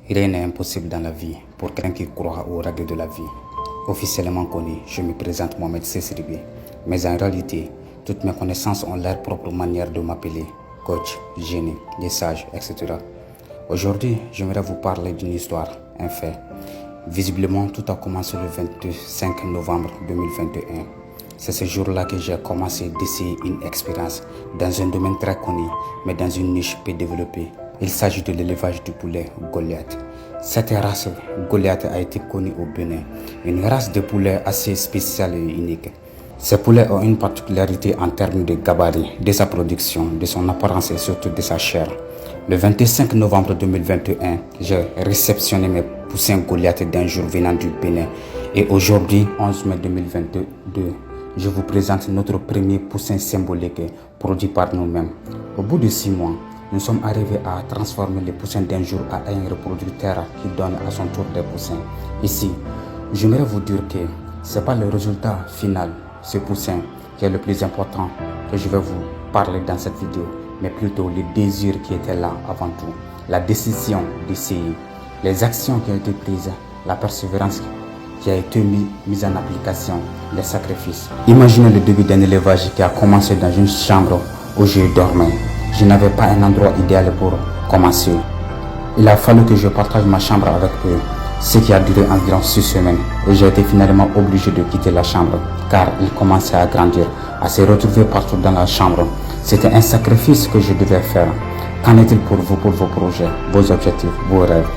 Rien n'est impossible dans la vie pour quelqu'un qui croit aux règles de la vie. Officiellement connu, je me présente Mohamed Sesribi, mais en réalité, toutes mes connaissances ont leur propre manière de m'appeler, coach, génie, sage, etc. Aujourd'hui, j'aimerais vous parler d'une histoire, un fait. Visiblement, tout a commencé le 25 novembre 2021. C'est ce jour-là que j'ai commencé d'essayer une expérience dans un domaine très connu, mais dans une niche peu développée. Il s'agit de l'élevage du poulet Goliath. Cette race Goliath a été connue au Bénin, une race de poulet assez spéciale et unique. Ces poulets ont une particularité en termes de gabarit, de sa production, de son apparence et surtout de sa chair. Le 25 novembre 2021, j'ai réceptionné mes poussins Goliath d'un jour venant du Bénin. Et aujourd'hui, 11 mai 2022, je vous présente notre premier poussin symbolique produit par nous-mêmes. Au bout de 6 mois, nous sommes arrivés à transformer les poussins d'un jour à un reproducteur qui donne à son tour des poussins. Ici, j'aimerais vous dire que ce n'est pas le résultat final, ce poussin, qui est le plus important que je vais vous parler dans cette vidéo, mais plutôt le désir qui était là avant tout, la décision d'essayer, les actions qui ont été prises, la persévérance qui a été mise en application, les sacrifices. Imaginez le début d'un élevage qui a commencé dans une chambre où je dormais. Je n'avais pas un endroit idéal pour commencer. Il a fallu que je partage ma chambre avec eux, ce qui a duré environ 6 semaines. Et j'ai été finalement obligé de quitter la chambre, car ils commençaient à grandir, à se retrouver partout dans la chambre. C'était un sacrifice que je devais faire. Qu'en est-il pour vous, pour vos projets, vos objectifs, vos rêves?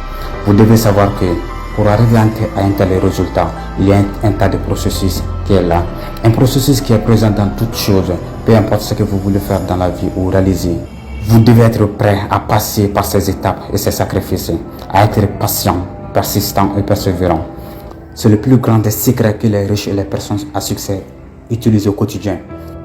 Vous devez savoir que pour arriver à un tel résultat, il y a un tas de processus qui est là. Un processus qui est présent dans toutes choses, peu importe ce que vous voulez faire dans la vie ou réaliser. Vous devez être prêt à passer par ces étapes et ces sacrifices, à être patient, persistant et persévérant. C'est le plus grand des secrets que les riches et les personnes à succès utilisent au quotidien.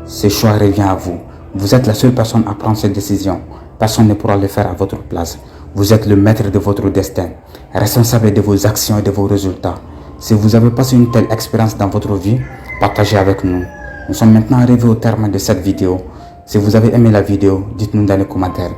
Ce choix revient à vous. Vous êtes la seule personne à prendre cette décision. Personne ne pourra le faire à votre place. Vous êtes le maître de votre destin, responsable de vos actions et de vos résultats. Si vous avez passé une telle expérience dans votre vie, partagez avec nous. Nous sommes maintenant arrivés au terme de cette vidéo. Si vous avez aimé la vidéo, dites-nous dans les commentaires.